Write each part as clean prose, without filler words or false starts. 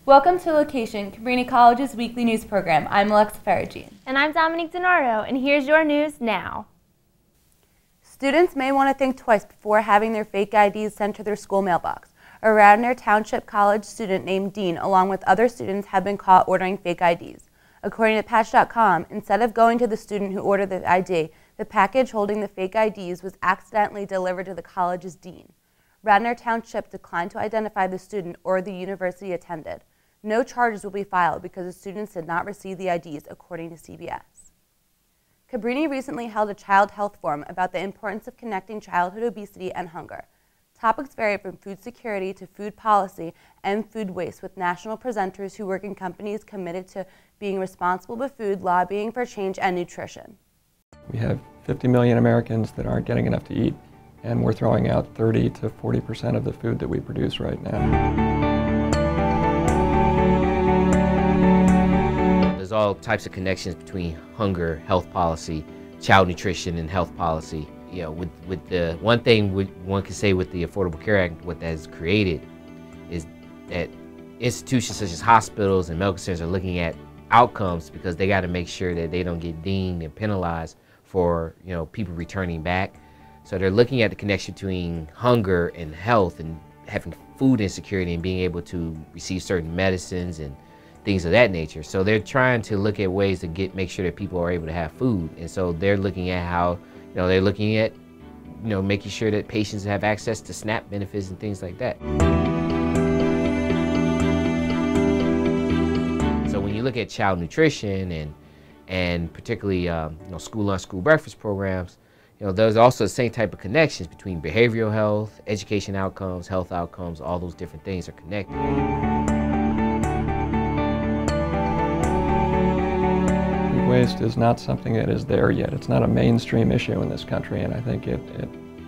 Welcome to LOQation, Cabrini College's weekly news program. I'm Alexa Faragine. And I'm Dominique DiNardo, and here's your news now. Students may want to think twice before having their fake IDs sent to their school mailbox. A Radnor Township College student named Dean, along with other students, have been caught ordering fake IDs. According to Patch.com, instead of going to the student who ordered the ID, the package holding the fake IDs was accidentally delivered to the college's dean. Radnor Township declined to identify the student or the university attended. No charges will be filed because the students did not receive the IDs, according to CBS. Cabrini recently held a child health forum about the importance of connecting childhood obesity and hunger. Topics vary from food security to food policy and food waste, with national presenters who work in companies committed to being responsible with food, lobbying for change, and nutrition. We have 50 million Americans that aren't getting enough to eat, and we're throwing out 30 to 40% of the food that we produce right now. There's all types of connections between hunger, health policy, child nutrition, and health policy. You know, with the one thing one can say with the Affordable Care Act, what that has created is that institutions such as hospitals and medical centers are looking at outcomes because they got to make sure that they don't get dinged and penalized for, you know, people returning back. So they're looking at the connection between hunger and health and having food insecurity and being able to receive certain medicines and things of that nature. So they're trying to look at ways to make sure that people are able to have food. And so they're looking at how, you know, they're looking at, you know, making sure that patients have access to SNAP benefits and things like that. So when you look at child nutrition and particularly you know, school lunch, school breakfast programs, you know, there's also the same type of connections between behavioral health, education outcomes, health outcomes. All those different things are connected. Waste is not something that is there yet. It's not a mainstream issue in this country, and I think it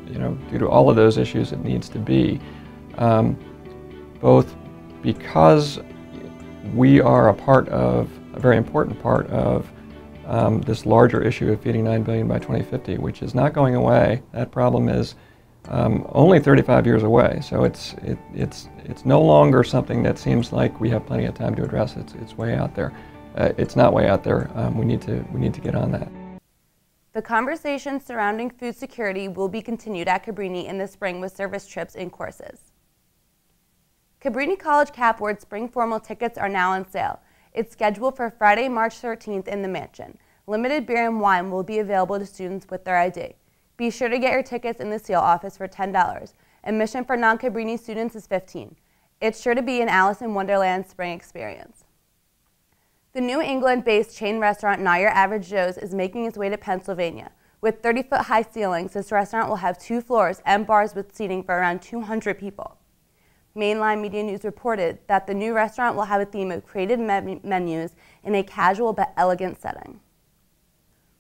you know, due to all of those issues, it needs to be. Both because we are a very important part of this larger issue of feeding 9 billion by 2050, which is not going away. That problem is only 35 years away, so it's no longer something that seems like we have plenty of time to address. It's way out there. It's not way out there. We need to get on that. The conversation surrounding food security will be continued at Cabrini in the spring with service trips and courses. Cabrini College Cap Board spring formal tickets are now on sale. It's scheduled for Friday, March 13th in the Mansion. Limited beer and wine will be available to students with their ID. Be sure to get your tickets in the sale office for $10. Admission for non-Cabrini students is $15. It's sure to be an Alice in Wonderland spring experience. The New England-based chain restaurant Not Your Average Joe's is making its way to Pennsylvania. With 30-foot-high ceilings, this restaurant will have 2 floors and bars with seating for around 200 people. Mainline Media News reported that the new restaurant will have a theme of creative menus in a casual but elegant setting.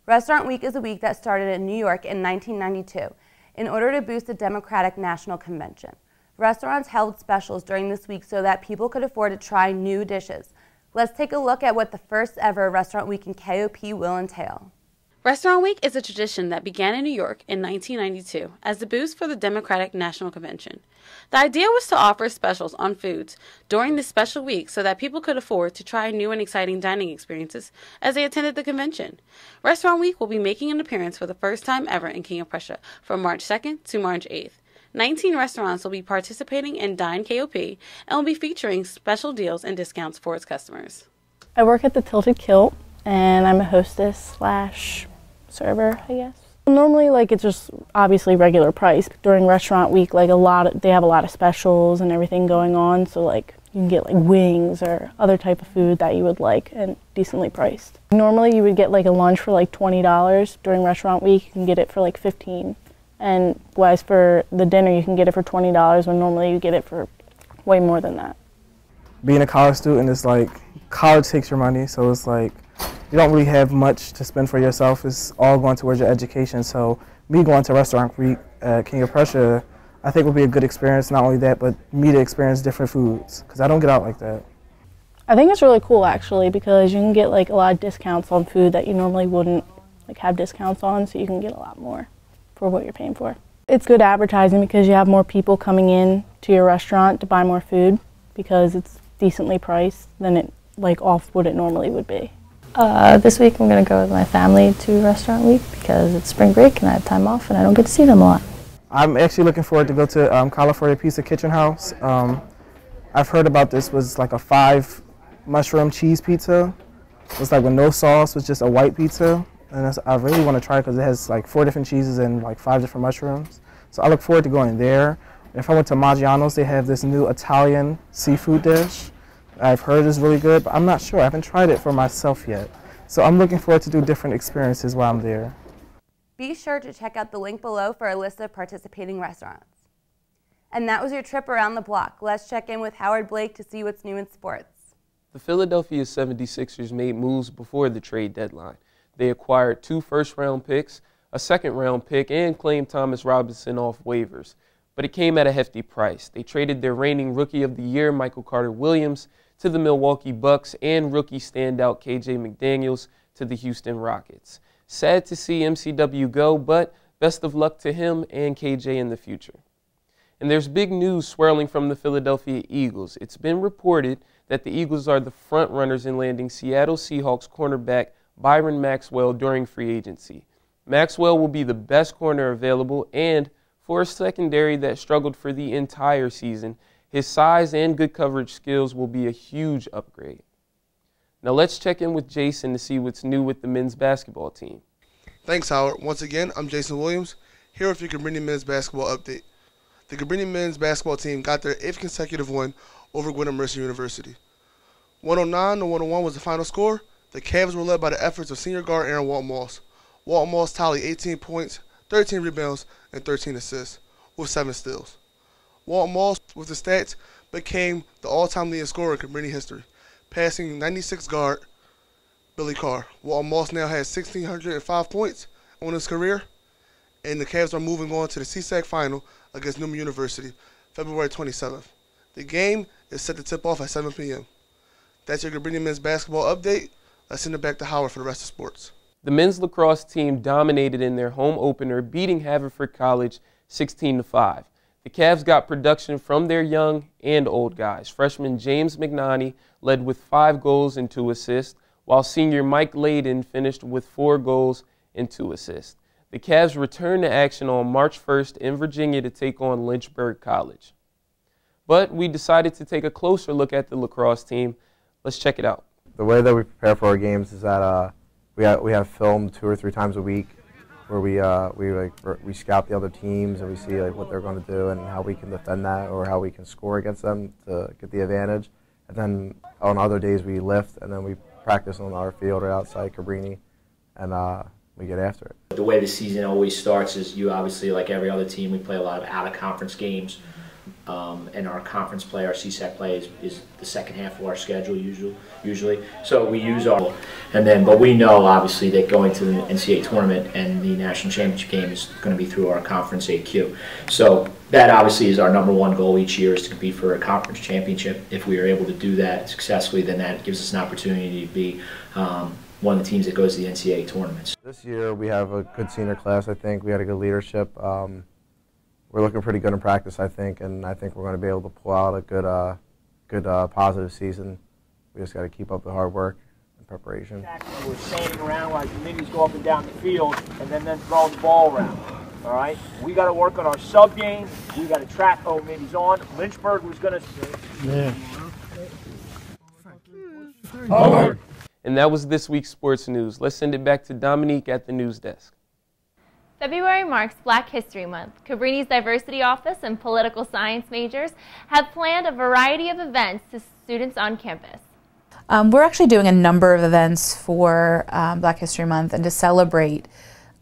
Restaurant Week is a week that started in New York in 1992 in order to boost the Democratic National Convention. Restaurants held specials during this week so that people could afford to try new dishes. Let's take a look at what the first ever Restaurant Week in KOP will entail. Restaurant Week is a tradition that began in New York in 1992 as the boost for the Democratic National Convention. The idea was to offer specials on foods during this special week so that people could afford to try new and exciting dining experiences as they attended the convention. Restaurant Week will be making an appearance for the first time ever in King of Prussia from March 2nd to March 8th. 19 restaurants will be participating in Dine KOP and will be featuring special deals and discounts for its customers. I work at the Tilted Kilt, and I'm a hostess / server, I guess. Normally, like, it's just obviously regular price. During Restaurant Week, like, they have a lot of specials and everything going on, so like you can get like wings or other type of food that you would like and decently priced. Normally, you would get like a lunch for like $20. During Restaurant Week, you can get it for like $15. And whereas for the dinner, you can get it for $20 when normally you get it for way more than that. Being a college student, it's like college takes your money, so it's like you don't really have much to spend for yourself. It's all going towards your education. So me going to Restaurant Week at King of Prussia, I think will be a good experience. Not only that, but me to experience different foods, because I don't get out like that. I think it's really cool actually, because you can get like a lot of discounts on food that you normally wouldn't like have discounts on, so you can get a lot more for what you're paying for. It's good advertising because you have more people coming in to your restaurant to buy more food, because it's decently priced than it like off what it normally would be. This week I'm going to go with my family to restaurant week because it's spring break and I have time off and I don't get to see them a lot. I'm actually looking forward to go to California Pizza Kitchen House. I've heard about this was like a 5 mushroom cheese pizza. It's like with no sauce, it's just a white pizza. And I really want to try it because it has like 4 different cheeses and like 5 different mushrooms. So I look forward to going there. If I went to Maggiano's, they have this new Italian seafood dish. I've heard it's really good, but I'm not sure. I haven't tried it for myself yet. So I'm looking forward to do different experiences while I'm there. Be sure to check out the link below for a list of participating restaurants. And that was your trip around the block. Let's check in with Howard Blake to see what's new in sports. The Philadelphia 76ers made moves before the trade deadline. They acquired 2 first-round picks, a second-round pick, and claimed Thomas Robinson off waivers. But it came at a hefty price. They traded their reigning Rookie of the Year, Michael Carter-Williams, to the Milwaukee Bucks and rookie standout KJ McDaniels to the Houston Rockets. Sad to see MCW go, but best of luck to him and KJ in the future. And there's big news swirling from the Philadelphia Eagles. It's been reported that the Eagles are the front runners in landing Seattle Seahawks cornerback Byron Maxwell during free agency. Maxwell will be the best corner available, and for a secondary that struggled for the entire season, his size and good coverage skills will be a huge upgrade. Now let's check in with Jason to see what's new with the men's basketball team. Thanks, Howard. Once again, I'm Jason Williams, here with your Cabrini men's basketball update. The Cabrini men's basketball team got their 8th consecutive win over Gwynedd Mercer University. 109-101 was the final score. The Cavs were led by the efforts of senior guard Aaron Walton-Moss. Walton-Moss tallied 18 points, 13 rebounds, and 13 assists, with 7 steals. Walton-Moss, with the stats, became the all-time leading scorer in Cabrini history, passing 96 guard Billy Carr. Walton-Moss now has 1,605 points on his career, and the Cavs are moving on to the CSAC final against Newman University, February 27th. The game is set to tip off at 7 p.m. That's your Cabrini men's basketball update. Let's send it back to Howard for the rest of sports. The men's lacrosse team dominated in their home opener, beating Haverford College 16-5. The Cavs got production from their young and old guys. Freshman James McNaney led with 5 goals and 2 assists, while senior Mike Layden finished with 4 goals and 2 assists. The Cavs return to action on March 1st in Virginia to take on Lynchburg College. But we decided to take a closer look at the lacrosse team. Let's check it out. The way that we prepare for our games is that we have film 2 or 3 times a week, where we scout the other teams and we see like what they're going to do and how we can defend that or how we can score against them to get the advantage. And then on other days we lift and then we practice on our field or outside Cabrini, and we get after it. The way the season always starts is you obviously, like every other team, we play a lot of out-of-conference games. And our conference play, our CSAC play is the second half of our schedule usually. So we use our, but we know obviously that going to the NCAA tournament and the national championship game is going to be through our conference AQ. So that obviously is our #1 goal each year, is to compete for a conference championship. If we are able to do that successfully, then that gives us an opportunity to be one of the teams that goes to the NCAA tournaments. This year we have a good senior class, I think. We had a good leadership. We're looking pretty good in practice, I think, and I think we're going to be able to pull out a good positive season. We just got to keep up the hard work and preparation. We're standing around like the minis go up and down the field and then throw the ball around. All right? We got to work on our sub game. We got to track minis on. Lynchburg was going to say. Yeah. And that was this week's sports news. Let's send it back to Dominique at the news desk. February marks Black History Month. Cabrini's Diversity Office and Political Science majors have planned a variety of events to students on campus. We're actually doing a number of events for Black History Month and to celebrate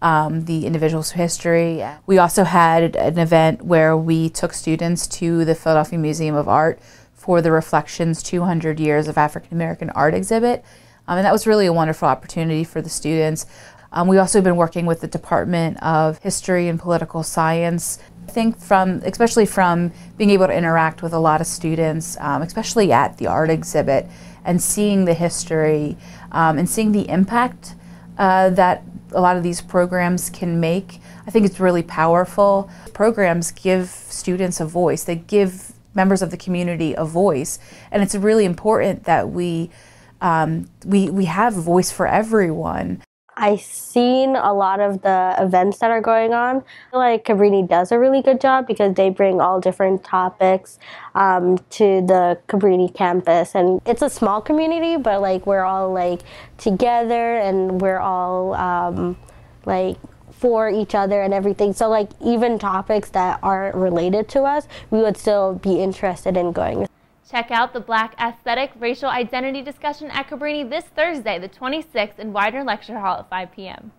the individual's history. We also had an event where we took students to the Philadelphia Museum of Art for the Reflections 200 Years of African American Art exhibit. And that was really a wonderful opportunity for the students. We've also been working with the Department of History and Political Science. I think especially from being able to interact with a lot of students, especially at the art exhibit, and seeing the history and seeing the impact that a lot of these programs can make, I think it's really powerful. Programs give students a voice. They give members of the community a voice, and it's really important that we have a voice for everyone. I've seen a lot of the events that are going on. I feel like Cabrini does a really good job because they bring all different topics to the Cabrini campus. And it's a small community, but like we're all like together and we're all like for each other and everything. So like even topics that aren't related to us, we would still be interested in going. Check out the Black Aesthetic Racial Identity discussion at Cabrini this Thursday, the 26th, in Widener Lecture Hall at 5 p.m.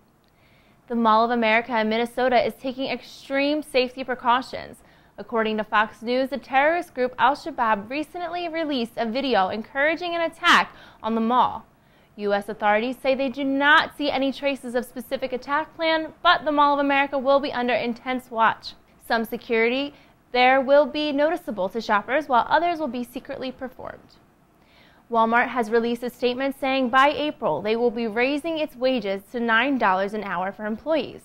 The Mall of America in Minnesota is taking extreme safety precautions. According to Fox News, the terrorist group Al-Shabaab recently released a video encouraging an attack on the mall. U.S. authorities say they do not see any traces of specific attack plan, but the Mall of America will be under intense watch. Some security there will be noticeable to shoppers, while others will be secretly performed. Walmart has released a statement saying by April they will be raising its wages to $9 an hour for employees.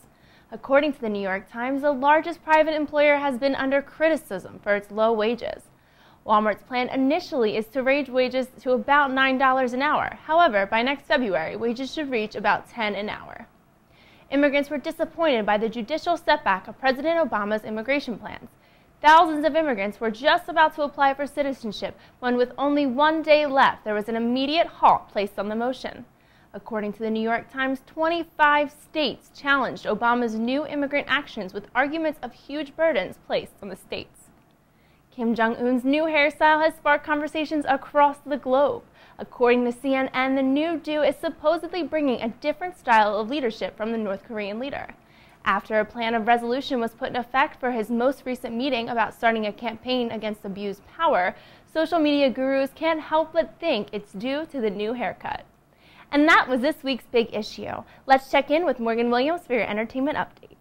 According to the New York Times, the largest private employer has been under criticism for its low wages. Walmart's plan initially is to raise wages to about $9 an hour. However, by next February, wages should reach about $10 an hour. Immigrants were disappointed by the judicial setback of President Obama's immigration plans. Thousands of immigrants were just about to apply for citizenship when, with only 1 day left, there was an immediate halt placed on the motion. According to the New York Times, 25 states challenged Obama's new immigrant actions with arguments of huge burdens placed on the states. Kim Jong-un's new hairstyle has sparked conversations across the globe. According to CNN, the new do is supposedly bringing a different style of leadership from the North Korean leader. After a plan of resolution was put in effect for his most recent meeting about starting a campaign against abused power, social media gurus can't help but think it's due to the new haircut. And that was this week's Big Issue. Let's check in with Morgan Williams for your entertainment update.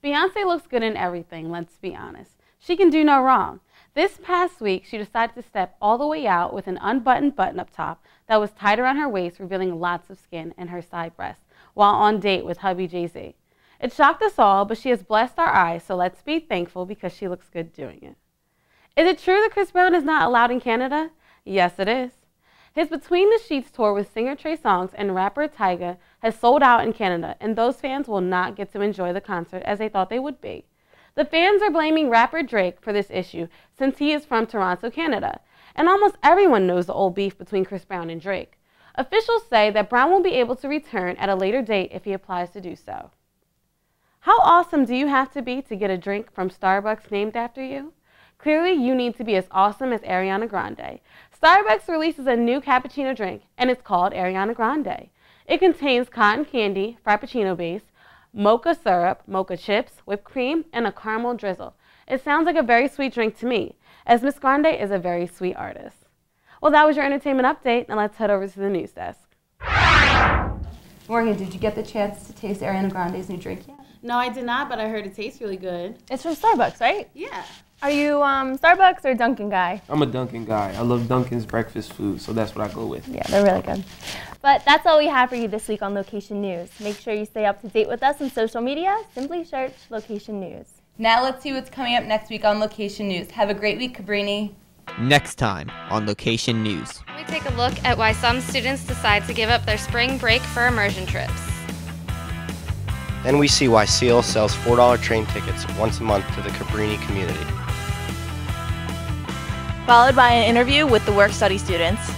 Beyonce looks good in everything, let's be honest. She can do no wrong. This past week, she decided to step all the way out with an unbuttoned button-up top that was tied around her waist, revealing lots of skin and her side breasts, while on date with hubby Jay-Z. It shocked us all, but she has blessed our eyes, so let's be thankful because she looks good doing it. Is it true that Chris Brown is not allowed in Canada? Yes, it is. His Between the Sheets tour with singer Trey Songz and rapper Tyga has sold out in Canada, and those fans will not get to enjoy the concert as they thought they would be. The fans are blaming rapper Drake for this issue since he is from Toronto, Canada, and almost everyone knows the old beef between Chris Brown and Drake. Officials say that Brown will be able to return at a later date if he applies to do so. How awesome do you have to be to get a drink from Starbucks named after you? Clearly, you need to be as awesome as Ariana Grande. Starbucks releases a new cappuccino drink, and it's called Ariana Grande. It contains cotton candy, frappuccino base, mocha syrup, mocha chips, whipped cream, and a caramel drizzle. It sounds like a very sweet drink to me, as Miss Grande is a very sweet artist. Well, that was your entertainment update, and let's head over to the news desk. Morgan, did you get the chance to taste Ariana Grande's new drink yet? No, I did not, but I heard it tastes really good. It's from Starbucks, right? Yeah. Are you Starbucks or Dunkin' guy? I'm a Dunkin' guy. I love Dunkin's breakfast food, so that's what I go with. Yeah, they're really good. But that's all we have for you this week on Location News. Make sure you stay up to date with us on social media. Simply search Location News. Now let's see what's coming up next week on Location News. Have a great week, Cabrini. Next time on Location News. We take a look at why some students decide to give up their spring break for immersion trips. Then we see why SEAL sells $4 train tickets once a month to the Cabrini community. Followed by an interview with the work-study students.